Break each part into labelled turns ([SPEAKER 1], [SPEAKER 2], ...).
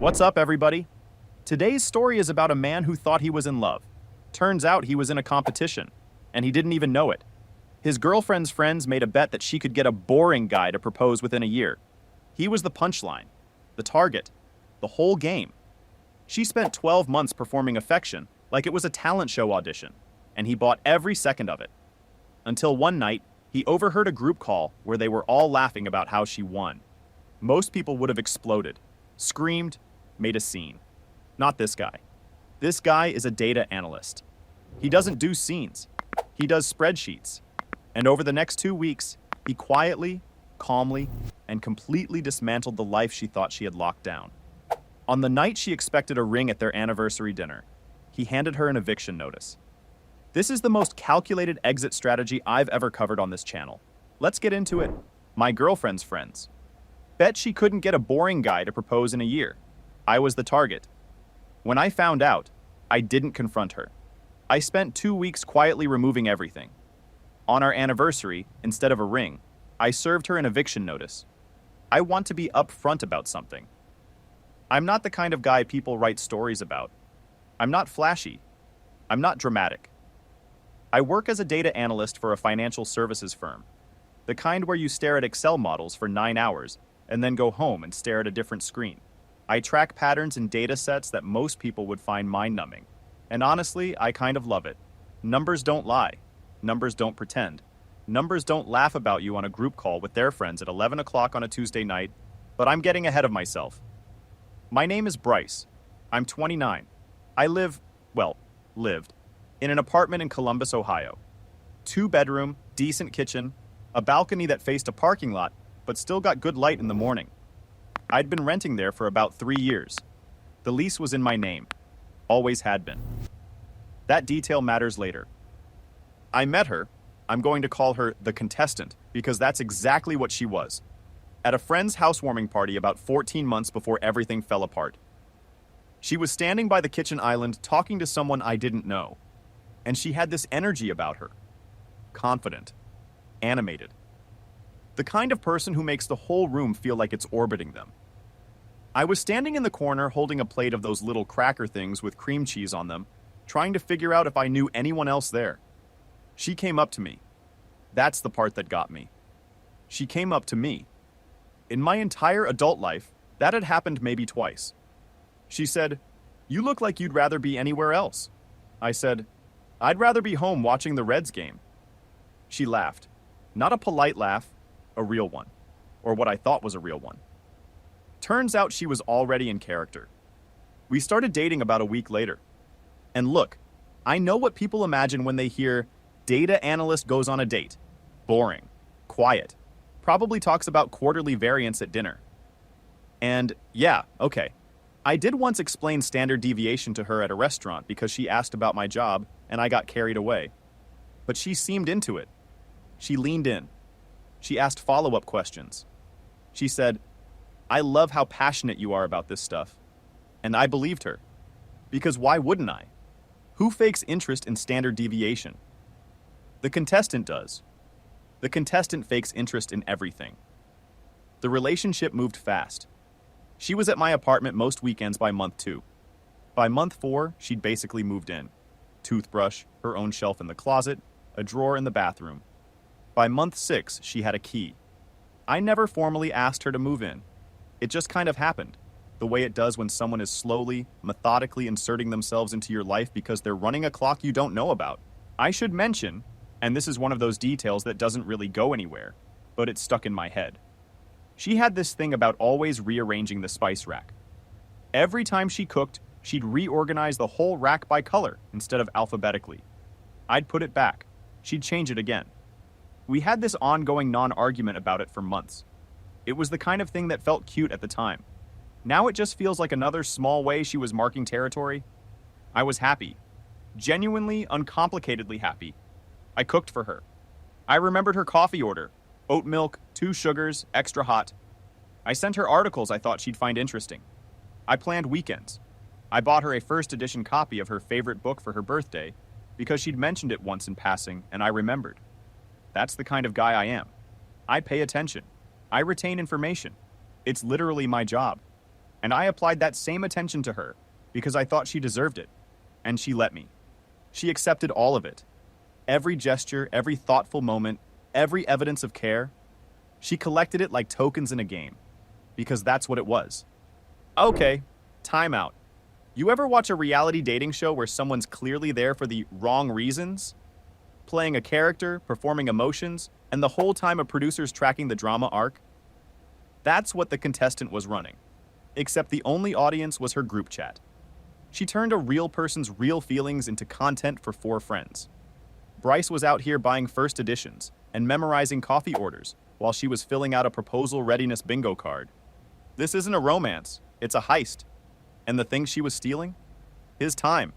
[SPEAKER 1] What's up, everybody? Today's story is about a man who thought he was in love. Turns out he was in a competition, and he didn't even know it. His girlfriend's friends made a bet that she could get a boring guy to propose within a year. He was the punchline, the target, the whole game. She spent 12 months performing affection like it was a talent show audition, and he bought every second of it. Until one night, he overheard a group call where they were all laughing about how she won. Most people would have exploded, screamed, made a scene. Not this guy. This guy is a data analyst. He doesn't do scenes. He does spreadsheets. And over the next 2 weeks, he quietly, calmly, and completely dismantled the life she thought she had locked down. On the night she expected a ring at their anniversary dinner, he handed her an eviction notice. This is the most calculated exit strategy I've ever covered on this channel. Let's get into it. My girlfriend's friends. Bet she couldn't get a boring guy to propose in a year. I was the target. When I found out, I didn't confront her. I spent 2 weeks quietly removing everything. On our anniversary, instead of a ring, I served her an eviction notice. I want to be upfront about something. I'm not the kind of guy people write stories about. I'm not flashy. I'm not dramatic. I work as a data analyst for a financial services firm, the kind where you stare at Excel models for 9 hours and then go home and stare at a different screen. I track patterns in data sets that most people would find mind-numbing. And honestly, I kind of love it. Numbers don't lie. Numbers don't pretend. Numbers don't laugh about you on a group call with their friends at 11 o'clock on a Tuesday night, but I'm getting ahead of myself. My name is Bryce. I'm 29. I lived, in an apartment in Columbus, Ohio. 2-bedroom, decent kitchen, a balcony that faced a parking lot, but still got good light in the morning. I'd been renting there for about 3 years. The lease was in my name. Always had been. That detail matters later. I met her, I'm going to call her the contestant, because that's exactly what she was, at a friend's housewarming party about 14 months before everything fell apart. She was standing by the kitchen island talking to someone I didn't know, and she had this energy about her. Confident. Animated. The kind of person who makes the whole room feel like it's orbiting them. I was standing in the corner holding a plate of those little cracker things with cream cheese on them, trying to figure out if I knew anyone else there. She came up to me. That's the part that got me. She came up to me. In my entire adult life, that had happened maybe twice. She said, "You look like you'd rather be anywhere else." I said, "I'd rather be home watching the Reds game." She laughed. Not a polite laugh, a real one. Or what I thought was a real one. Turns out she was already in character. We started dating about a week later. And look, I know what people imagine when they hear data analyst goes on a date. Boring. Quiet. Probably talks about quarterly variance at dinner. And yeah, okay. I did once explain standard deviation to her at a restaurant because she asked about my job and I got carried away. But she seemed into it. She leaned in. She asked follow-up questions. She said, "I love how passionate you are about this stuff." And I believed her. Because why wouldn't I? Who fakes interest in standard deviation? The contestant does. The contestant fakes interest in everything. The relationship moved fast. She was at my apartment most weekends by month 2. By month 4, she'd basically moved in. Toothbrush, her own shelf in the closet, a drawer in the bathroom. By month 6, she had a key. I never formally asked her to move in. It just kind of happened, the way it does when someone is slowly, methodically inserting themselves into your life because they're running a clock you don't know about. I should mention, and this is one of those details that doesn't really go anywhere, but it's stuck in my head. She had this thing about always rearranging the spice rack. Every time she cooked, she'd reorganize the whole rack by color instead of alphabetically. I'd put it back. She'd change it again. We had this ongoing non-argument about it for months. It was the kind of thing that felt cute at the time. Now it just feels like another small way she was marking territory. I was happy. Genuinely, uncomplicatedly happy. I cooked for her. I remembered her coffee order. Oat milk, 2 sugars, extra hot. I sent her articles I thought she'd find interesting. I planned weekends. I bought her a first edition copy of her favorite book for her birthday because she'd mentioned it once in passing and I remembered. That's the kind of guy I am. I pay attention. I retain information. It's literally my job. And I applied that same attention to her because I thought she deserved it. And she let me. She accepted all of it. Every gesture, every thoughtful moment, every evidence of care. She collected it like tokens in a game. Because that's what it was. Okay, time out. You ever watch a reality dating show where someone's clearly there for the wrong reasons? Playing a character, performing emotions, and the whole time a producer's tracking the drama arc? That's what the contestant was running. Except the only audience was her group chat. She turned a real person's real feelings into content for 4 friends. Bryce was out here buying first editions and memorizing coffee orders while she was filling out a proposal readiness bingo card. This isn't a romance, it's a heist. And the thing she was stealing? His time.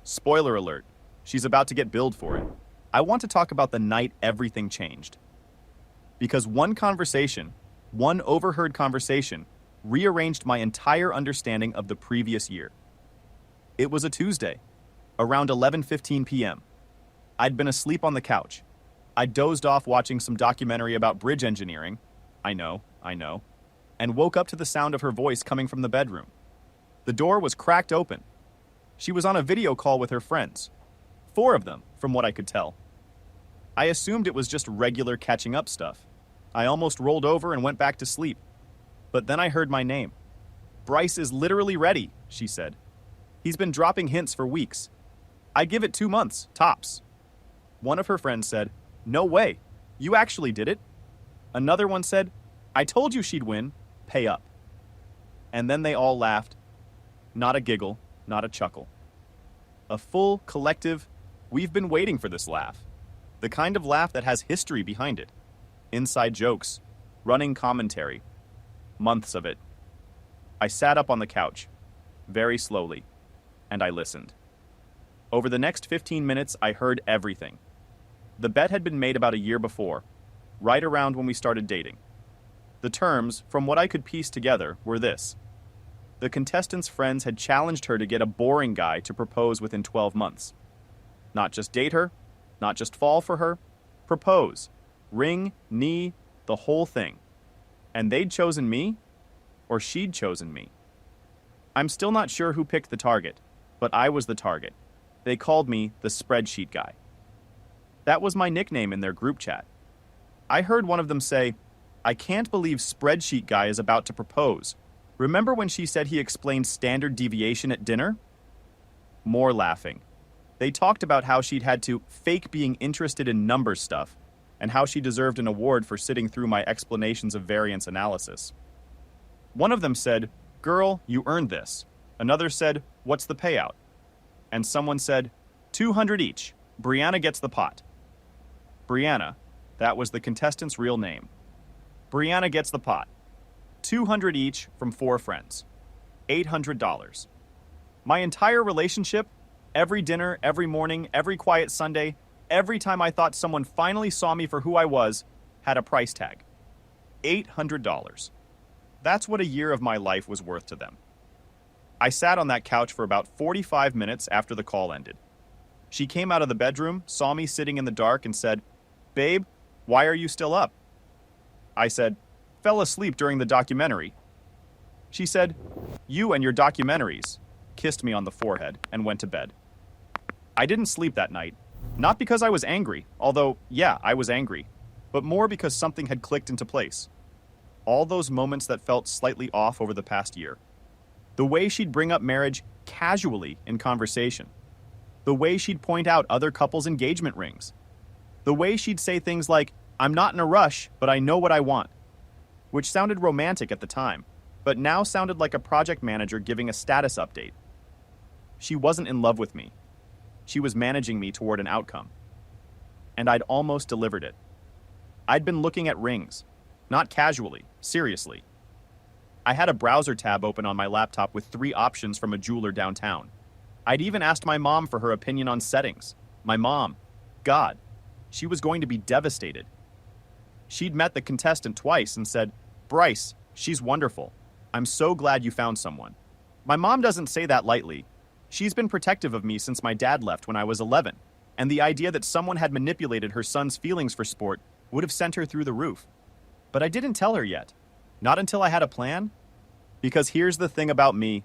[SPEAKER 1] Spoiler alert, she's about to get billed for it. I want to talk about the night everything changed. Because one conversation, one overheard conversation, rearranged my entire understanding of the previous year. It was a Tuesday, around 11:15 p.m. I'd been asleep on the couch. I dozed off watching some documentary about bridge engineering. I know, and woke up to the sound of her voice coming from the bedroom. The door was cracked open. She was on a video call with her friends. 4 of them, from what I could tell. I assumed it was just regular catching up stuff. I almost rolled over and went back to sleep. But then I heard my name. "Bryce is literally ready," she said. "He's been dropping hints for weeks. I give it 2 months, tops." One of her friends said, "No way, you actually did it." Another one said, "I told you she'd win, pay up." And then they all laughed. Not a giggle, not a chuckle. A full, collective, we've been waiting for this laugh. The kind of laugh that has history behind it. Inside jokes, running commentary, months of it. I sat up on the couch, very slowly, and I listened. Over the next 15 minutes, I heard everything. The bet had been made about a year before, right around when we started dating. The terms, from what I could piece together, were this. The contestant's friends had challenged her to get a boring guy to propose within 12 months. Not just date her, not just fall for her, propose. Ring, knee, the whole thing. And they'd chosen me, or she'd chosen me. I'm still not sure who picked the target, but I was the target. They called me the spreadsheet guy. That was my nickname in their group chat. I heard one of them say, "I can't believe spreadsheet guy is about to propose. Remember when she said he explained standard deviation at dinner?" More laughing. They talked about how she'd had to fake being interested in number stuff and how she deserved an award for sitting through my explanations of variance analysis. One of them said, "Girl, you earned this." Another said, "What's the payout?" And someone said, 200 each. Brianna gets the pot. Brianna, that was the contestant's real name. Brianna gets the pot. 200 each from 4 friends. $800. My entire relationship, every dinner, every morning, every quiet Sunday, every time I thought someone finally saw me for who I was, had a price tag. $800. That's what a year of my life was worth to them. I sat on that couch for about 45 minutes after the call ended. She came out of the bedroom, saw me sitting in the dark, and said, "Babe, why are you still up?" I said, "Fell asleep during the documentary." She said, "You and your documentaries," kissed me on the forehead, and went to bed. I didn't sleep that night, not because I was angry, although, yeah, I was angry, but more because something had clicked into place. All those moments that felt slightly off over the past year. The way she'd bring up marriage casually in conversation. The way she'd point out other couples' engagement rings. The way she'd say things like, "I'm not in a rush, but I know what I want," which sounded romantic at the time, but now sounded like a project manager giving a status update. She wasn't in love with me. She was managing me toward an outcome. And I'd almost delivered it. I'd been looking at rings, not casually, seriously. I had a browser tab open on my laptop with 3 options from a jeweler downtown. I'd even asked my mom for her opinion on settings. My mom, God, she was going to be devastated. She'd met the contestant twice and said, "Bryce, she's wonderful. I'm so glad you found someone." My mom doesn't say that lightly. She's been protective of me since my dad left when I was 11, and the idea that someone had manipulated her son's feelings for sport would have sent her through the roof. But I didn't tell her yet. Not until I had a plan. Because here's the thing about me,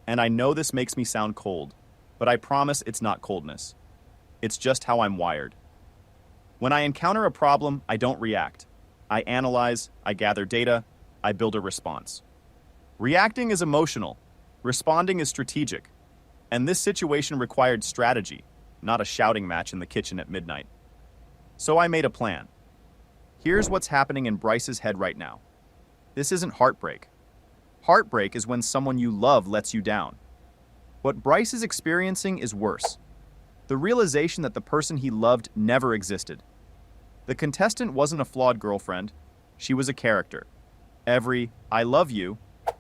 [SPEAKER 1] and I know this makes me sound cold, but I promise it's not coldness. It's just how I'm wired. When I encounter a problem, I don't react. I analyze, I gather data, I build a response. Reacting is emotional, responding is strategic, and this situation required strategy, not a shouting match in the kitchen at midnight. So I made a plan. Here's what's happening in Bryce's head right now. This isn't heartbreak. Heartbreak is when someone you love lets you down. What Bryce is experiencing is worse. The realization that the person he loved never existed. The contestant wasn't a flawed girlfriend. She was a character. Every "I love you,"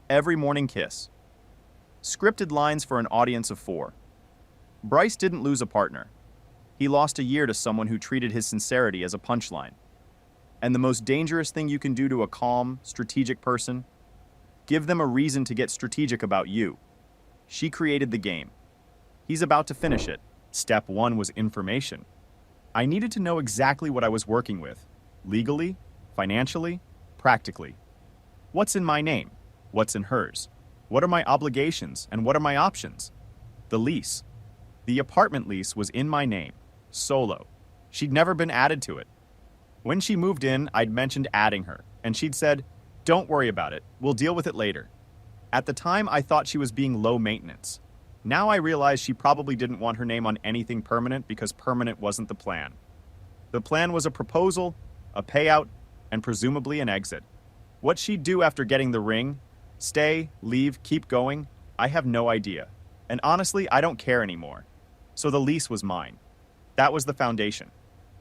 [SPEAKER 1] every morning kiss. Scripted lines for an audience of 4. Bryce didn't lose a partner. He lost a year to someone who treated his sincerity as a punchline. And the most dangerous thing you can do to a calm, strategic person? Give them a reason to get strategic about you. She created the game. He's about to finish it. Step 1 was information. I needed to know exactly what I was working with. Legally, financially, practically. What's in my name? What's in hers? What are my obligations and what are my options? The lease. The apartment lease was in my name, solo. She'd never been added to it. When she moved in, I'd mentioned adding her, and she'd said, "Don't worry about it, we'll deal with it later." At the time, I thought she was being low maintenance. Now I realize she probably didn't want her name on anything permanent because permanent wasn't the plan. The plan was a proposal, a payout, and presumably an exit. What she'd do after getting the ring, stay, leave, keep going, I have no idea. And honestly, I don't care anymore. So the lease was mine. That was the foundation.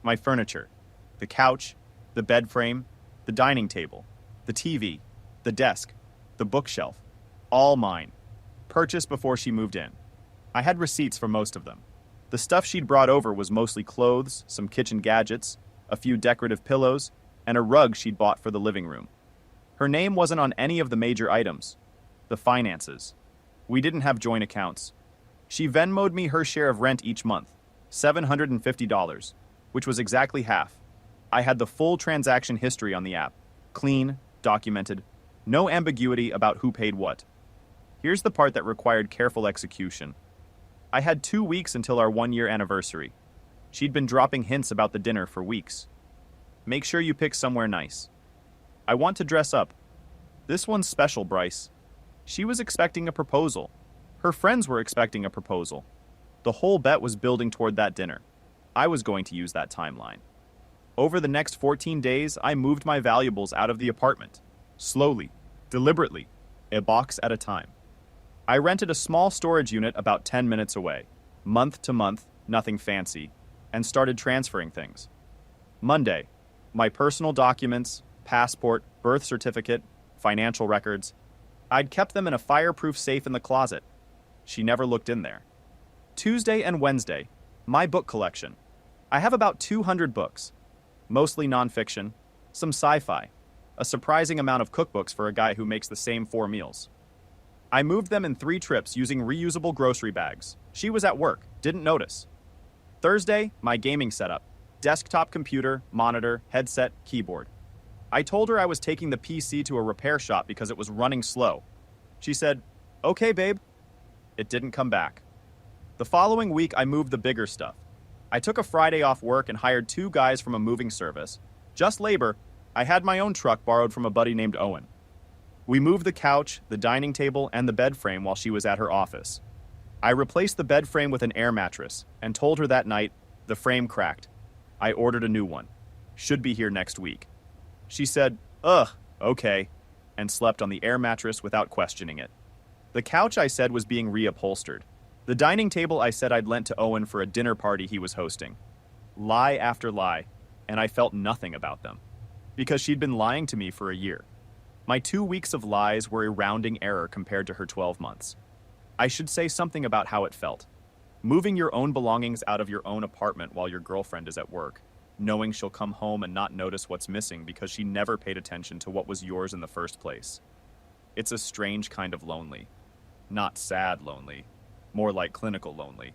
[SPEAKER 1] My furniture, the couch, the bed frame, the dining table, the TV, the desk, the bookshelf, all mine. Purchased before she moved in. I had receipts for most of them. The stuff she'd brought over was mostly clothes, some kitchen gadgets, a few decorative pillows, and a rug she'd bought for the living room. Her name wasn't on any of the major items. The finances. We didn't have joint accounts. She Venmo'd me her share of rent each month, $750, which was exactly half. I had the full transaction history on the app. Clean, documented, no ambiguity about who paid what. Here's the part that required careful execution. I had 2 weeks until our 1-year anniversary. She'd been dropping hints about the dinner for weeks. Make sure you pick somewhere nice. I want to dress up. This one's special, Bryce. She was expecting a proposal. Her friends were expecting a proposal. The whole bet was building toward that dinner. I was going to use that timeline. Over the next 14 days, I moved my valuables out of the apartment. Slowly, deliberately, a box at a time. I rented a small storage unit about 10 minutes away, month to month, nothing fancy, and started transferring things. Monday, my personal documents, passport, birth certificate, financial records. I'd kept them in a fireproof safe in the closet. She never looked in there. Tuesday and Wednesday, my book collection. I have about 200 books, mostly nonfiction, some sci-fi, a surprising amount of cookbooks for a guy who makes the same 4 meals. I moved them in 3 trips using reusable grocery bags. She was at work, didn't notice. Thursday, my gaming setup. Desktop computer, monitor, headset, keyboard. I told her I was taking the PC to a repair shop because it was running slow. She said, "Okay, babe." It didn't come back. The following week, I moved the bigger stuff. I took a Friday off work and hired 2 guys from a moving service. Just labor. I had my own truck borrowed from a buddy named Owen. We moved the couch, the dining table, and the bed frame while she was at her office. I replaced the bed frame with an air mattress and told her that night, the frame cracked. I ordered a new one. Should be here next week. She said, "Ugh, okay," and slept on the air mattress without questioning it. The couch, I said, was being reupholstered. The dining table, I said I'd lent to Owen for a dinner party he was hosting. Lie after lie, and I felt nothing about them. Because she'd been lying to me for a year. My 2 weeks of lies were a rounding error compared to her 12 months. I should say something about how it felt. Moving your own belongings out of your own apartment while your girlfriend is at work, knowing she'll come home and not notice what's missing because she never paid attention to what was yours in the first place. It's a strange kind of lonely. Not sad lonely, more like clinical lonely.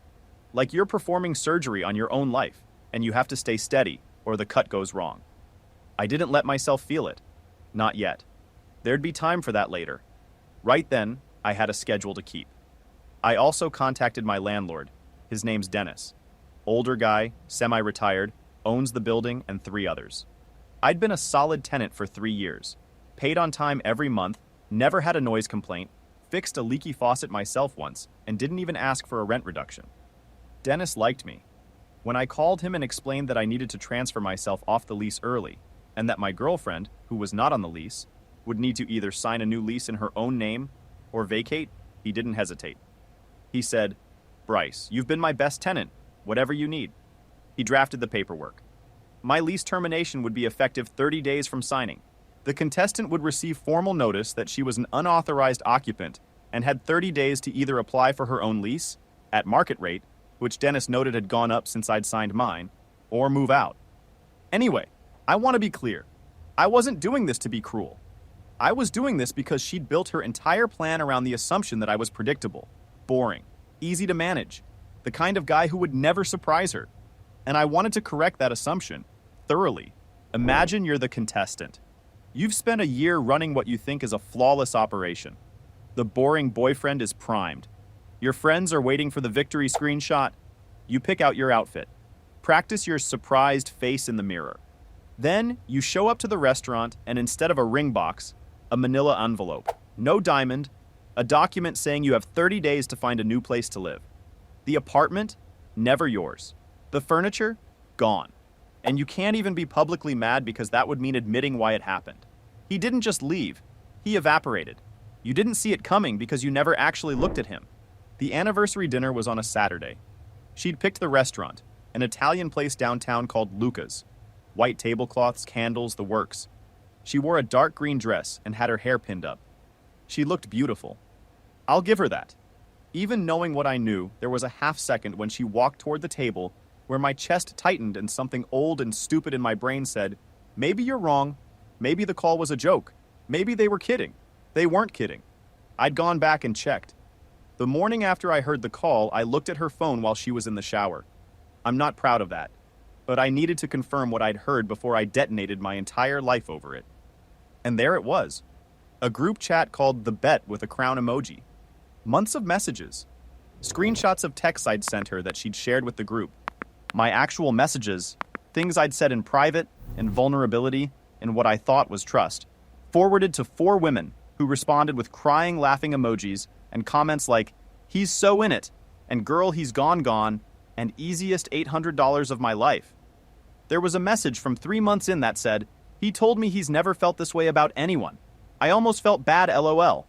[SPEAKER 1] Like you're performing surgery on your own life, and you have to stay steady, or the cut goes wrong. I didn't let myself feel it. Not yet. There'd be time for that later. Right then, I had a schedule to keep. I also contacted my landlord. His name's Dennis. Older guy, semi-retired, owns the building and 3 others. I'd been a solid tenant for 3 years, paid on time every month, never had a noise complaint, fixed a leaky faucet myself once, and didn't even ask for a rent reduction. Dennis liked me. When I called him and explained that I needed to transfer myself off the lease early, and that my girlfriend, who was not on the lease, would need to either sign a new lease in her own name or vacate, he didn't hesitate. He said, "Bryce, you've been my best tenant. Whatever you need." He drafted the paperwork. My lease termination would be effective 30 days from signing. The contestant would receive formal notice that she was an unauthorized occupant and had 30 days to either apply for her own lease, at market rate, which Dennis noted had gone up since I'd signed mine, or move out. Anyway, I want to be clear. I wasn't doing this to be cruel. I was doing this because she'd built her entire plan around the assumption that I was predictable, boring, easy to manage, the kind of guy who would never surprise her. And I wanted to correct that assumption, thoroughly. Imagine you're the contestant. You've spent a year running what you think is a flawless operation. The boring boyfriend is primed. Your friends are waiting for the victory screenshot. You pick out your outfit. Practice your surprised face in the mirror. Then you show up to the restaurant and instead of a ring box, a manila envelope. No diamond, a document saying you have 30 days to find a new place to live. The apartment, never yours. The furniture, gone. And you can't even be publicly mad because that would mean admitting why it happened. He didn't just leave, he evaporated. You didn't see it coming because you never actually looked at him. The anniversary dinner was on a Saturday. She'd picked the restaurant, an Italian place downtown called Luca's. White tablecloths, candles, the works. She wore a dark green dress and had her hair pinned up. She looked beautiful. I'll give her that. Even knowing what I knew, there was a half second when she walked toward the table where my chest tightened and something old and stupid in my brain said, maybe you're wrong. Maybe the call was a joke. Maybe they were kidding. They weren't kidding. I'd gone back and checked. The morning after I heard the call, I looked at her phone while she was in the shower. I'm not proud of that, but I needed to confirm what I'd heard before I detonated my entire life over it. And there it was. A group chat called The Bet with a crown emoji. Months of messages. Screenshots of texts I'd sent her that she'd shared with the group. My actual messages, things I'd said in private, in vulnerability, in what I thought was trust, forwarded to 4 women who responded with crying, laughing emojis and comments like, "He's so in it," and "Girl, he's gone," and "Easiest $800 of my life." There was a message from 3 months in that said, "He told me he's never felt this way about anyone. I almost felt bad, LOL.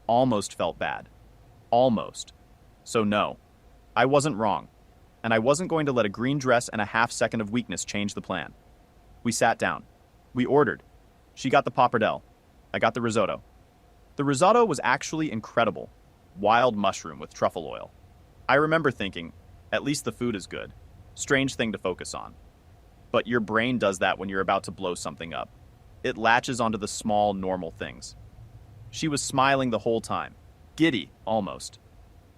[SPEAKER 1] Almost felt bad. Almost. So no, I wasn't wrong. And I wasn't going to let a green dress and a half second of weakness change the plan. We sat down. We ordered. She got the pappardelle. I got the risotto. The risotto was actually incredible. Wild mushroom with truffle oil. I remember thinking, at least the food is good. Strange thing to focus on. But your brain does that when you're about to blow something up. It latches onto the small, normal things. She was smiling the whole time. Giddy, almost.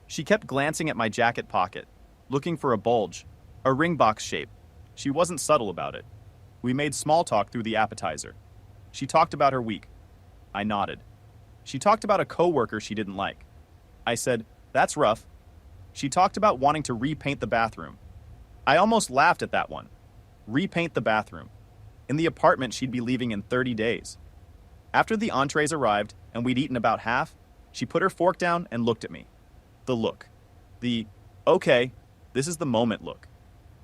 [SPEAKER 1] She kept glancing at my jacket pocket, looking for a bulge, a ring box shape. She wasn't subtle about it. We made small talk through the appetizer. She talked about her week. I nodded. She talked about a coworker she didn't like. I said, "That's rough." She talked about wanting to repaint the bathroom. I almost laughed at that one. Repaint the bathroom. In the apartment she'd be leaving in 30 days. After the entrees arrived and we'd eaten about half, she put her fork down and looked at me. The look. The, okay, this is the moment look.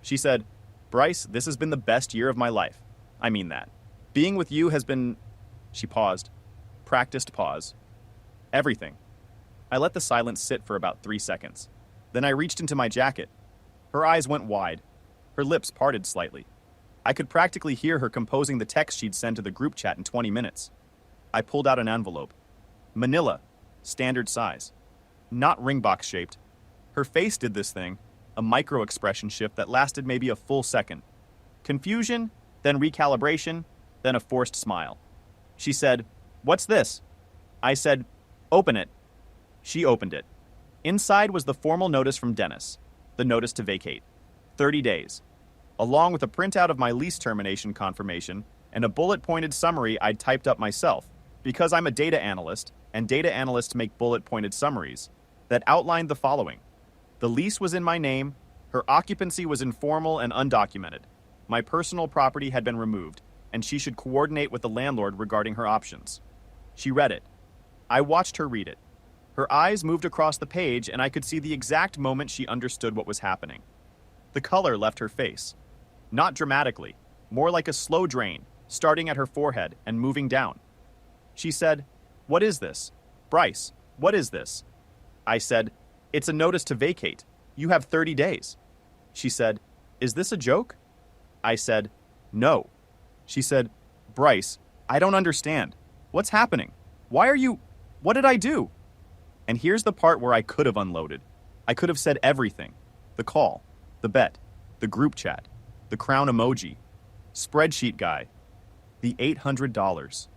[SPEAKER 1] She said, "Bryce, this has been the best year of my life. I mean that. Being with you has been..." She paused. Practiced pause. Everything. I let the silence sit for about 3 seconds. Then I reached into my jacket. Her eyes went wide. Her lips parted slightly. I could practically hear her composing the text she'd send to the group chat in 20 minutes. I pulled out an envelope. Manila, standard size. Not ring box shaped. Her face did this thing, a micro expression shift that lasted maybe a full second. Confusion, then recalibration, then a forced smile. She said, "What's this?" I said, "Open it." She opened it. Inside was the formal notice from Dennis, the notice to vacate. 30 days. Along with a printout of my lease termination confirmation and a bullet-pointed summary I'd typed up myself, because I'm a data analyst and data analysts make bullet-pointed summaries that outlined the following. The lease was in my name, her occupancy was informal and undocumented, my personal property had been removed, and she should coordinate with the landlord regarding her options. She read it. I watched her read it. Her eyes moved across the page, and I could see the exact moment she understood what was happening. The color left her face. Not dramatically, more like a slow drain, starting at her forehead and moving down. She said, "What is this? Bryce, what is this?" I said, "It's a notice to vacate. You have 30 days. She said, "Is this a joke?" I said, "No." She said, "Bryce, I don't understand. What's happening? Why are you... What did I do?" And here's the part where I could have unloaded. I could have said everything. The call, the bet, the group chat, the crown emoji, spreadsheet guy, the $800.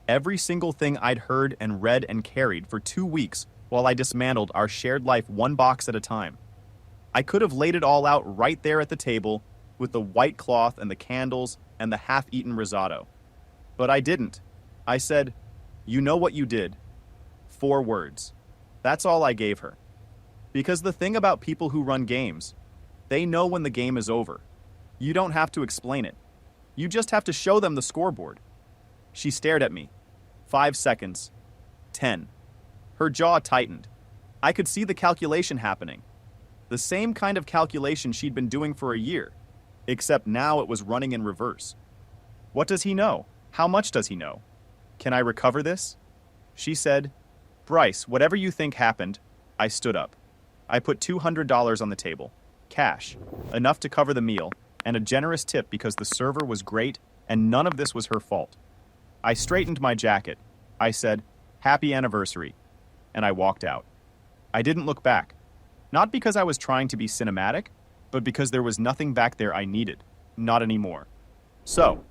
[SPEAKER 1] Every single thing I'd heard and read and carried for 2 weeks while I dismantled our shared life one box at a time. I could have laid it all out right there at the table with the white cloth and the candles and the half-eaten risotto. But I didn't. I said, "You know what you did." 4 words. That's all I gave her. Because the thing about people who run games, they know when the game is over. You don't have to explain it. You just have to show them the scoreboard. She stared at me. 5 seconds. 10. Her jaw tightened. I could see the calculation happening. The same kind of calculation she'd been doing for a year, except now it was running in reverse. What does he know? How much does he know? Can I recover this? She said, "Bryce, whatever you think happened." I stood up. I put $200 on the table. Cash. Enough to cover the meal, and a generous tip because the server was great and none of this was her fault. I straightened my jacket. I said, "Happy anniversary," and I walked out. I didn't look back. Not because I was trying to be cinematic, but because there was nothing back there I needed. Not anymore. So,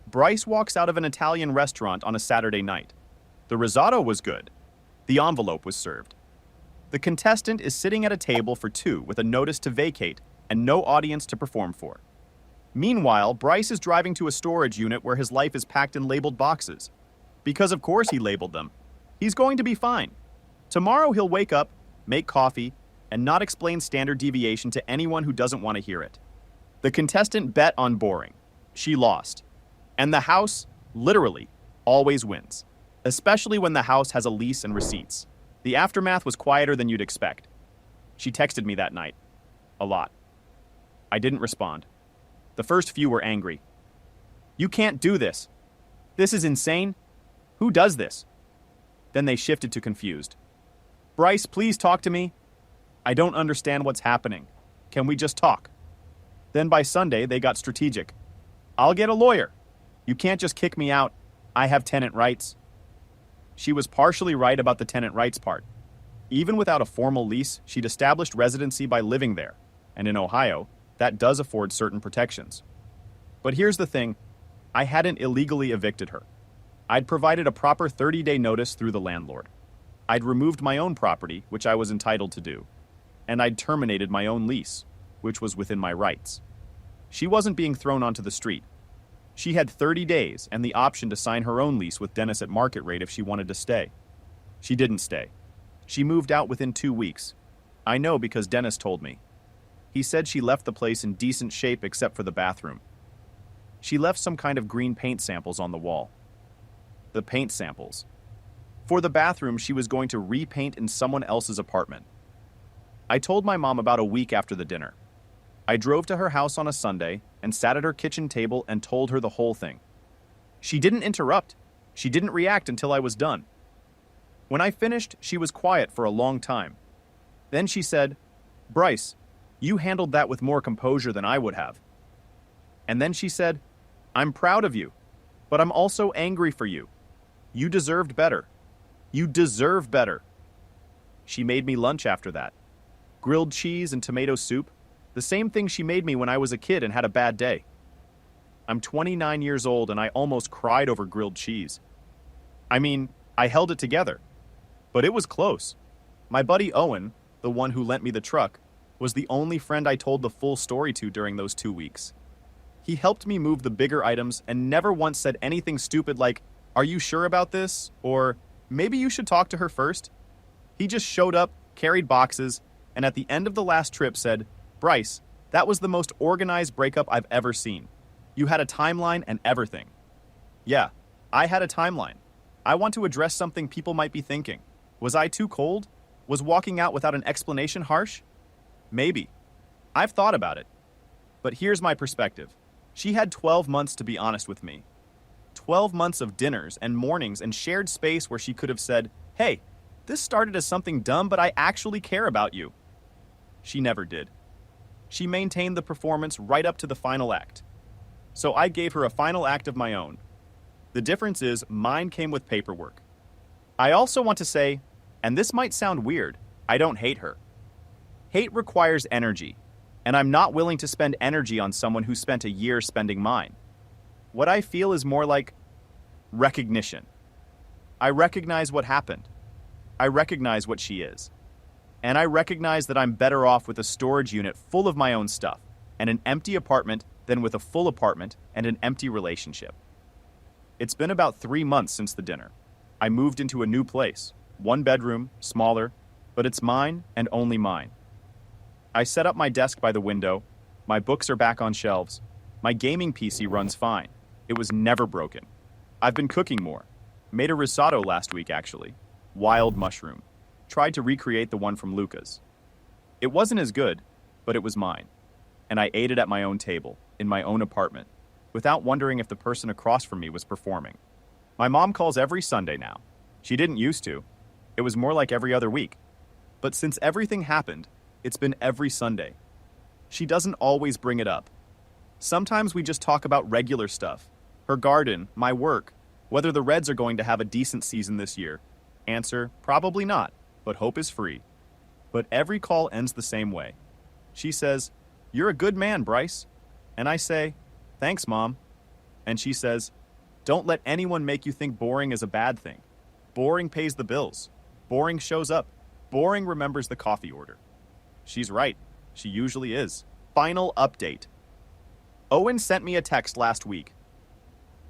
[SPEAKER 1] Bryce walks out of an Italian restaurant on a Saturday night. The risotto was good. The envelope was served. The contestant is sitting at a table for 2 with a notice to vacate and no audience to perform for. Meanwhile, Bryce is driving to a storage unit where his life is packed in labeled boxes. Because of course he labeled them. He's going to be fine. Tomorrow he'll wake up, make coffee, and not explain standard deviation to anyone who doesn't want to hear it. The contestant bet on boring. She lost. And the house, literally, always wins. Especially when the house has a lease and receipts. The aftermath was quieter than you'd expect. She texted me that night. A lot. I didn't respond. The first few were angry. "You can't do this. This is insane. Who does this?" Then they shifted to confused. "Bryce, please talk to me. I don't understand what's happening. Can we just talk?" Then by Sunday, they got strategic. "I'll get a lawyer. You can't just kick me out. I have tenant rights." She was partially right about the tenant rights part. Even without a formal lease, she'd established residency by living there, and in Ohio, that does afford certain protections. But here's the thing, I hadn't illegally evicted her. I'd provided a proper 30-day notice through the landlord. I'd removed my own property, which I was entitled to do, and I'd terminated my own lease, which was within my rights. She wasn't being thrown onto the street. She had 30 days and the option to sign her own lease with Dennis at market rate if she wanted to stay. She didn't stay. She moved out within 2 weeks. I know because Dennis told me. He said she left the place in decent shape except for the bathroom. She left some kind of green paint samples on the wall. The paint samples. For the bathroom, she was going to repaint in someone else's apartment. I told my mom about a week after the dinner. I drove to her house on a Sunday and sat at her kitchen table and told her the whole thing. She didn't interrupt. She didn't react until I was done. When I finished, she was quiet for a long time. Then she said, "Bryce, you handled that with more composure than I would have." And then she said, "I'm proud of you, but I'm also angry for you. You deserved better. You deserve better." She made me lunch after that. Grilled cheese and tomato soup, the same thing she made me when I was a kid and had a bad day. I'm 29 years old and I almost cried over grilled cheese. I mean, I held it together, but it was close. My buddy Owen, the one who lent me the truck, was the only friend I told the full story to during those 2 weeks. He helped me move the bigger items and never once said anything stupid like, "Are you sure about this?" or Maybe you should talk to her first. He just showed up, carried boxes, and at the end of the last trip said, Bryce, that was the most organized breakup I've ever seen. You had a timeline and everything. Yeah, I had a timeline. I want to address something people might be thinking. Was I too cold? Was walking out without an explanation harsh? Maybe. I've thought about it. But here's my perspective. She had 12 months to be honest with me. 12 months of dinners and mornings and shared space where she could have said, hey, this started as something dumb, but I actually care about you. She never did. She maintained the performance right up to the final act. So I gave her a final act of my own. The difference is mine came with paperwork. I also want to say, and this might sound weird, I don't hate her. Hate requires energy, and I'm not willing to spend energy on someone who spent a year spending mine. What I feel is more like recognition. I recognize what happened. I recognize what she is. And I recognize that I'm better off with a storage unit full of my own stuff and an empty apartment than with a full apartment and an empty relationship. It's been about 3 months since the dinner. I moved into a new place, 1 bedroom, smaller, but it's mine and only mine. I set up my desk by the window, my books are back on shelves, my gaming PC runs fine. It was never broken. I've been cooking more. Made a risotto last week actually. Wild mushroom. Tried to recreate the one from Luca's. It wasn't as good, but it was mine. And I ate it at my own table, in my own apartment, without wondering if the person across from me was performing. My mom calls every Sunday now. She didn't used to. It was more like every other week. But since everything happened, it's been every Sunday. She doesn't always bring it up. Sometimes we just talk about regular stuff. Her garden, my work, whether the Reds are going to have a decent season this year. Answer, probably not, but hope is free. But every call ends the same way. She says, you're a good man, Bryce. And I say, thanks, Mom. And she says, don't let anyone make you think boring is a bad thing. Boring pays the bills. Boring shows up. Boring remembers the coffee order. She's right. She usually is. Final update. Owen sent me a text last week.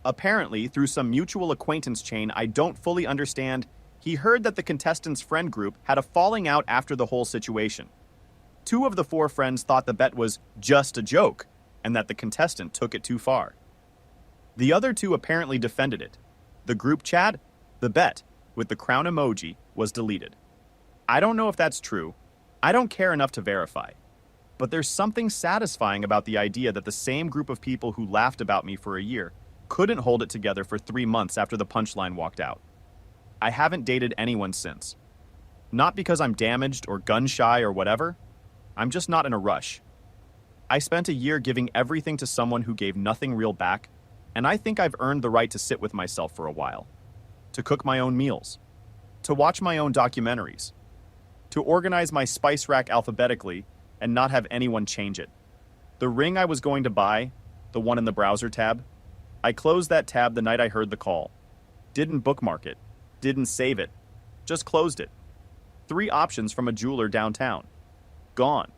[SPEAKER 1] Apparently, through some mutual acquaintance chain I don't fully understand, he heard that the contestants' friend group had a falling out after the whole situation. 2 of the 4 friends thought the bet was just a joke, and that the contestant took it too far. The other 2 apparently defended it. The group chat, the bet, with the crown emoji, was deleted. I don't know if that's true. I don't care enough to verify. But there's something satisfying about the idea that the same group of people who laughed about me for a year couldn't hold it together for 3 months after the punchline walked out. I haven't dated anyone since. Not because I'm damaged or gun-shy or whatever. I'm just not in a rush. I spent a year giving everything to someone who gave nothing real back, and I think I've earned the right to sit with myself for a while. To cook my own meals. To watch my own documentaries. To organize my spice rack alphabetically and not have anyone change it. The ring I was going to buy, the one in the browser tab, I closed that tab the night I heard the call. Didn't bookmark it. Didn't save it. Just closed it. 3 options from a jeweler downtown. Gone.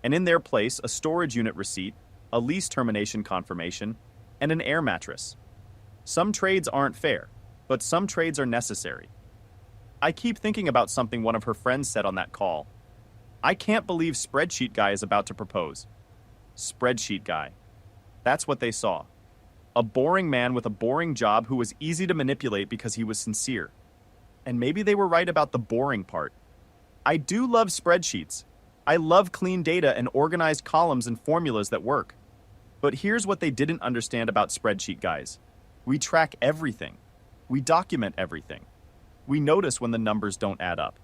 [SPEAKER 1] And in their place, a storage unit receipt, a lease termination confirmation, and an air mattress. Some trades aren't fair, but some trades are necessary. I keep thinking about something one of her friends said on that call. I can't believe Spreadsheet Guy is about to propose. Spreadsheet Guy. That's what they saw. A boring man with a boring job who was easy to manipulate because he was sincere. And maybe they were right about the boring part. I do love spreadsheets. I love clean data and organized columns and formulas that work. But here's what they didn't understand about Spreadsheet Guys. We track everything. We document everything. We notice when the numbers don't add up.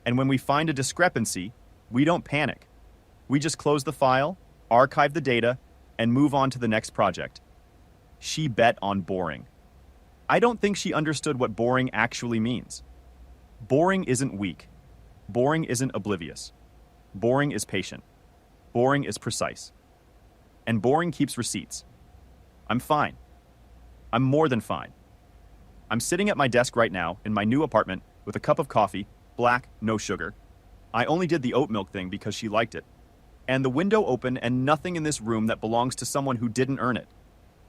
[SPEAKER 1] And when we find a discrepancy, we don't panic. We just close the file, archive the data, and move on to the next project. She bet on boring. I don't think she understood what boring actually means. Boring isn't weak. Boring isn't oblivious. Boring is patient. Boring is precise. And boring keeps receipts. I'm fine. I'm more than fine. I'm sitting at my desk right now in my new apartment with a cup of coffee, black, no sugar. I only did the oat milk thing because she liked it. And the window open and nothing in this room that belongs to someone who didn't earn it.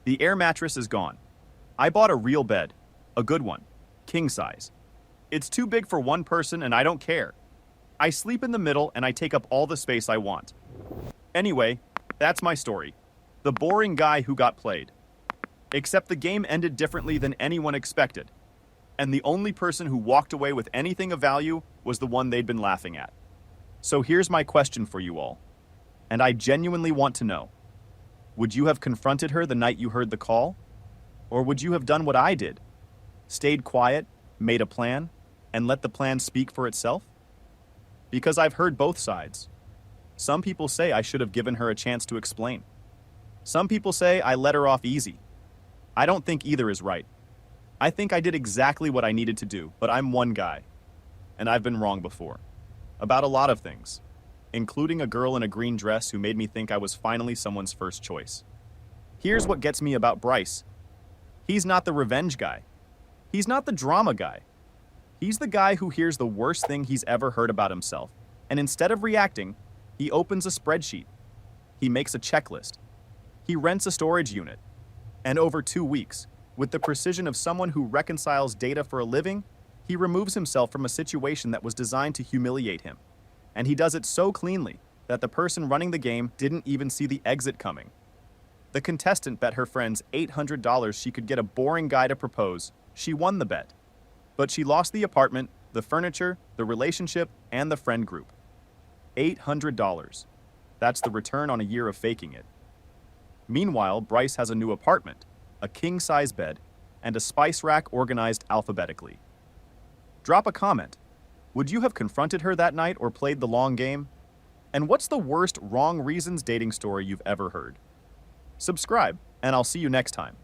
[SPEAKER 1] The air mattress is gone. I bought a real bed, a good one, king size. It's too big for one person and I don't care. I sleep in the middle and I take up all the space I want. Anyway, that's my story. The boring guy who got played. Except the game ended differently than anyone expected. And the only person who walked away with anything of value was the one they'd been laughing at. So here's my question for you all. And I genuinely want to know. Would you have confronted her the night you heard the call? Or would you have done what I did? Stayed quiet, made a plan, and let the plan speak for itself? Because I've heard both sides. Some people say I should have given her a chance to explain. Some people say I let her off easy. I don't think either is right. I think I did exactly what I needed to do, but I'm one guy. And I've been wrong before. About a lot of things. Including a girl in a green dress who made me think I was finally someone's first choice. Here's what gets me about Bryce. He's not the revenge guy. He's not the drama guy. He's the guy who hears the worst thing he's ever heard about himself, and instead of reacting, he opens a spreadsheet. He makes a checklist. He rents a storage unit. And over 2 weeks, with the precision of someone who reconciles data for a living, he removes himself from a situation that was designed to humiliate him. And he does it so cleanly that the person running the game didn't even see the exit coming. The contestant bet her friends $800 she could get a boring guy to propose. She won the bet. But she lost the apartment, the furniture, the relationship, and the friend group. $800. That's the return on a year of faking it. Meanwhile, Bryce has a new apartment, a king-size bed, and a spice rack organized alphabetically. Drop a comment. Would you have confronted her that night or played the long game? And what's the worst wrong reasons dating story you've ever heard? Subscribe, and I'll see you next time.